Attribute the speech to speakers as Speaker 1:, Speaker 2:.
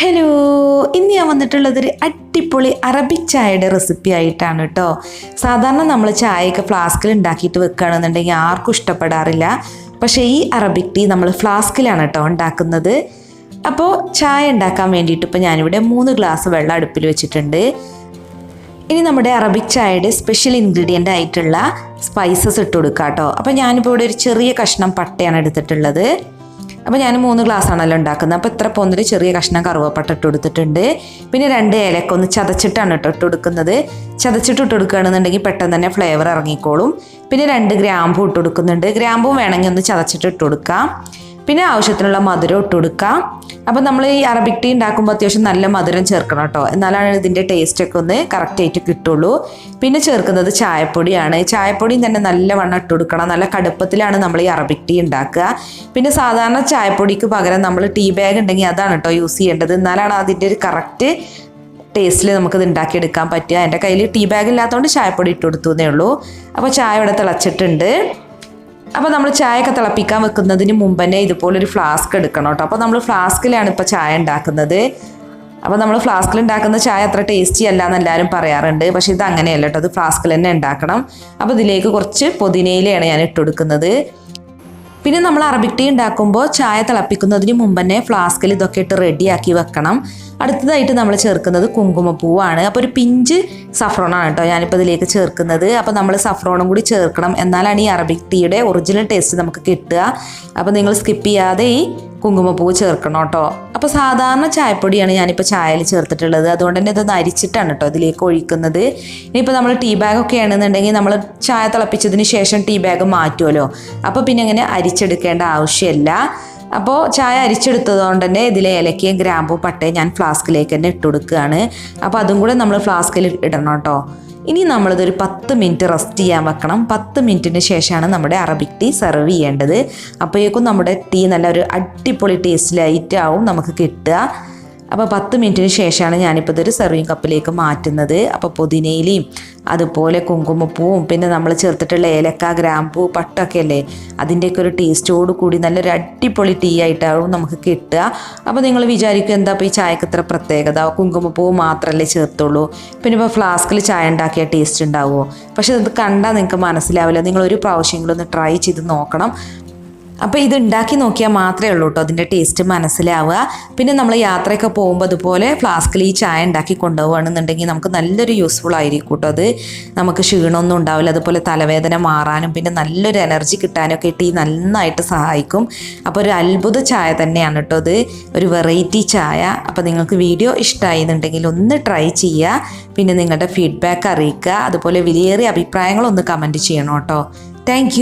Speaker 1: Hello, ഇന്ന് ഞാൻ വന്നിട്ടുള്ളതൊരു അടിപൊളി അറബിക് ചായയുടെ റെസിപ്പി ആയിട്ടാണ് കേട്ടോ. സാധാരണ നമ്മൾ ചായയൊക്കെ ഫ്ലാസ്കിൽ ഉണ്ടാക്കിയിട്ട് വെക്കുകയാണെന്നുണ്ടെങ്കിൽ ആർക്കും ഇഷ്ടപ്പെടാറില്ല. പക്ഷേ ഈ അറബിക് ടീ നമ്മൾ ഫ്ലാസ്കിലാണ് കേട്ടോ ഉണ്ടാക്കുന്നത്. അപ്പോൾ ചായ ഉണ്ടാക്കാൻ വേണ്ടിയിട്ട് ഇപ്പോൾ ഞാനിവിടെ 3 ഗ്ലാസ് വെള്ളം അടുപ്പിൽ വെച്ചിട്ടുണ്ട്. ഇനി നമ്മുടെ അറബിക് ചായയുടെ സ്പെഷ്യൽ ഇൻഗ്രീഡിയൻ്റ് ആയിട്ടുള്ള സ്പൈസസ് ഇട്ട് കൊടുക്കാം കേട്ടോ. അപ്പോൾ ഞാനിപ്പോൾ ഇവിടെ ഒരു ചെറിയ കഷ്ണം പട്ടയാണ് എടുത്തിട്ടുള്ളത്. അപ്പോൾ ഞാൻ 3 ഗ്ലാസ് ആണല്ലോ ഉണ്ടാക്കുന്നത്. അപ്പോൾ ഇത്ര പോന്നൊരു ചെറിയ കഷ്ണം കറുവപ്പട്ട ഇട്ട് കൊടുത്തിട്ടുണ്ട്. പിന്നെ 2 ഏലക്ക ഒന്ന് ചതച്ചിട്ടാണ് കേട്ടോ ഇട്ട് കൊടുക്കുന്നത്. ചതച്ചിട്ട് ഇട്ട് കൊടുക്കുകയാണെന്നുണ്ടെങ്കിൽ പെട്ടെന്ന് തന്നെ ഫ്ലേവർ ഇറങ്ങിക്കോളും. പിന്നെ 2 ഗ്രാമ്പൂ ഇട്ട് കൊടുക്കുന്നുണ്ട്. ഗ്രാമ്പൂ വേണമെങ്കിൽ ഒന്ന് ചതച്ചിട്ട് ഇട്ട് കൊടുക്കാം. പിന്നെ ആവശ്യത്തിനുള്ള മധുരം ഇട്ട് കൊടുക്കാം. അപ്പോൾ നമ്മൾ ഈ അറബിക് ടീ ഉണ്ടാക്കുമ്പോൾ അത്യാവശ്യം നല്ല മധുരം ചേർക്കണം കേട്ടോ, എന്നാലാണ് ഇതിൻ്റെ ടേസ്റ്റൊക്കെ ഒന്ന് കറക്റ്റായിട്ട് കിട്ടുള്ളൂ. പിന്നെ ചേർക്കുന്നത് ചായപ്പൊടിയാണ്. ചായപ്പൊടിയും തന്നെ നല്ലവണ്ണം ഇട്ട് കൊടുക്കണം. നല്ല കടുപ്പത്തിലാണ് നമ്മൾ ഈ അറബിക് ടീ ഉണ്ടാക്കുക. പിന്നെ സാധാരണ ചായപ്പൊടിക്ക് പകരം നമ്മൾ ടീ ബാഗ് ഉണ്ടെങ്കിൽ അതാണ് കേട്ടോ യൂസ് ചെയ്യേണ്ടത്, എന്നാലാണ് അതിൻ്റെ ഒരു കറക്റ്റ് ടേസ്റ്റിൽ നമുക്കിത് ഉണ്ടാക്കിയെടുക്കാൻ പറ്റുക. എൻ്റെ കയ്യിൽ ടീ ബാഗ് ഇല്ലാത്തതുകൊണ്ട് ചായപ്പൊടി ഇട്ട് കൊടുത്തു എന്നേ ഉള്ളൂ. അപ്പോൾ ചായ ഇവിടെ തിളച്ചിട്ടുണ്ട്. അപ്പോൾ നമ്മൾ ചായയൊക്കെ തിളപ്പിക്കാൻ വെക്കുന്നതിന് മുമ്പ് തന്നെ ഇതുപോലൊരു ഫ്ലാസ്ക് എടുക്കണം കേട്ടോ. അപ്പോൾ നമ്മൾ ഫ്ലാസ്കിലാണ് ഇപ്പോൾ ചായ ഉണ്ടാക്കുന്നത്. അപ്പോൾ നമ്മൾ ഫ്ലാസ്കിൽ ഉണ്ടാക്കുന്ന ചായ അത്ര ടേസ്റ്റി അല്ല എന്ന് എല്ലാവരും പറയാറുണ്ട്. പക്ഷേ ഇത് അങ്ങനെയല്ല കേട്ടോ, അത് ഫ്ലാസ്കിൽ തന്നെ ഉണ്ടാക്കണം. അപ്പോൾ ഇതിലേക്ക് കുറച്ച് പുതിനയിലയാണ് ഞാൻ ഇട്ട് കൊടുക്കുന്നത്. പിന്നെ നമ്മൾ അറബിക് ടീ ഉണ്ടാക്കുമ്പോൾ ചായ തിളപ്പിക്കുന്നതിന് മുമ്പ് തന്നെ ഫ്ലാസ്കിൽ ഇതൊക്കെ ഇട്ട് റെഡിയാക്കി വെക്കണം. അടുത്തതായിട്ട് നമ്മൾ ചേർക്കുന്നത് കുങ്കുമപ്പൂവാണ്. അപ്പോൾ ഒരു പിഞ്ച് സഫ്രോണാണ് കേട്ടോ ഞാനിപ്പോൾ ഇതിലേക്ക് ചേർക്കുന്നത്. അപ്പോൾ നമ്മൾ സഫ്രോണും കൂടി ചേർക്കണം, എന്നാലാണ് ഈ അറബിക് ടീയുടെ ഒറിജിനൽ ടേസ്റ്റ് നമുക്ക് കിട്ടുക. അപ്പോൾ നിങ്ങൾ സ്കിപ്പ് ചെയ്യാതെ ഈ കുങ്കുമപ്പൂവ് ചേർക്കണം കേട്ടോ. അപ്പോൾ സാധാരണ ചായപ്പൊടിയാണ് ഞാനിപ്പോൾ ചായയിൽ ചേർത്തിട്ടുള്ളത്, അതുകൊണ്ട് തന്നെ ഇതൊന്ന് അരിച്ചിട്ടാണ് കേട്ടോ ഇതിലേക്ക് ഒഴിക്കുന്നത്. ഇനിയിപ്പോൾ നമ്മൾ ടീ ബാഗൊക്കെ ആണെന്നുണ്ടെങ്കിൽ നമ്മൾ ചായ തിളപ്പിച്ചതിന് ശേഷം ടീ ബാഗ് മാറ്റുമല്ലോ, അപ്പോൾ പിന്നെ അങ്ങനെ അരിച്ചെടുക്കേണ്ട ആവശ്യമില്ല. അപ്പോൾ ചായ അരിച്ചെടുത്തത് കൊണ്ട് തന്നെ ഇതിലെ ഏലക്കയും ഗ്രാമ്പൂ പട്ടയും ഞാൻ ഫ്ലാസ്കിലേക്ക് തന്നെ ഇട്ട് കൊടുക്കുകയാണ്. അപ്പോൾ അതും കൂടെ നമ്മൾ ഫ്ലാസ്കിൽ ഇടണം കേട്ടോ. ഇനി നമ്മളിതൊരു 10 മിനിറ്റ് റെസ്റ്റ് ചെയ്യാൻ വെക്കണം. 10 മിനിറ്റിന് ശേഷമാണ് നമ്മുടെ അറബിക് ടീ സെർവ് ചെയ്യേണ്ടത്. അപ്പോഴേക്കും നമ്മുടെ ടീ നല്ലൊരു അടിപൊളി ടേസ്റ്റിലായിട്ടാവും നമുക്ക് കിട്ടുക. അപ്പോൾ 10 മിനിറ്റിന് ശേഷമാണ് ഞാനിപ്പോൾ ഇതൊരു സെർവിങ് കപ്പിലേക്ക് മാറ്റുന്നത്. അപ്പോൾ പുതിനയിലയും അതുപോലെ കുങ്കുമപ്പൂവും പിന്നെ നമ്മൾ ചേർത്തിട്ടുള്ള ഏലക്ക ഗ്രാമ്പൂ പട്ടൊക്കെ അല്ലേ, അതിൻ്റെയൊക്കെ ഒരു ടേസ്റ്റോട് കൂടി നല്ലൊരു അടിപൊളി ടീ ആയിട്ടാവും നമുക്ക് കിട്ടുക. അപ്പോൾ നിങ്ങൾ വിചാരിക്കും എന്താ ഇപ്പോൾ ഈ ചായക്ക് ഇത്ര പ്രത്യേകത, കുങ്കുമപ്പൂവ് മാത്രമല്ലേ ചേർത്തുള്ളൂ, പിന്നെ ഇപ്പോൾ ഫ്ലാസ്കിൽ ചായ ഉണ്ടാക്കിയ ടേസ്റ്റ് ഉണ്ടാവുമോ? പക്ഷേ ഇത് കണ്ടാൽ നിങ്ങൾക്ക് മനസ്സിലാവില്ല. നിങ്ങൾ ഒരു പ്രാവശ്യമെങ്കിലും ഒന്ന് ട്രൈ ചെയ്ത് നോക്കണം. അപ്പോൾ ഇത് ഉണ്ടാക്കി നോക്കിയാൽ മാത്രമേ ഉള്ളൂ കേട്ടോ അതിൻ്റെ ടേസ്റ്റ് മനസ്സിലാവുക. പിന്നെ നമ്മൾ യാത്രയൊക്കെ പോകുമ്പോൾ അതുപോലെ ഫ്ലാസ്കിൽ ഈ ചായ ഉണ്ടാക്കി കൊണ്ടുപോകുകയാണെന്നുണ്ടെങ്കിൽ നമുക്ക് നല്ലൊരു യൂസ്ഫുൾ ആയിരിക്കും കേട്ടോ. അത് നമുക്ക് ക്ഷീണമൊന്നും ഉണ്ടാവില്ല. അതുപോലെ തലവേദന മാറാനും പിന്നെ നല്ലൊരു എനർജി കിട്ടാനൊക്കെ ടീ നന്നായിട്ട് സഹായിക്കും. അപ്പോൾ ഒരു അത്ഭുത ചായ തന്നെയാണ് കേട്ടോ ഇത്, ഒരു വെറൈറ്റി ചായ. അപ്പോൾ നിങ്ങൾക്ക് വീഡിയോ ഇഷ്ടമായി എന്നുണ്ടെങ്കിൽ ഒന്ന് ട്രൈ ചെയ്യുക. പിന്നെ നിങ്ങളുടെ ഫീഡ്ബാക്ക് അറിയിക്കുക. അതുപോലെ വിലയേറിയ അഭിപ്രായങ്ങളൊന്ന് കമൻറ്റ് ചെയ്യണം കേട്ടോ. താങ്ക്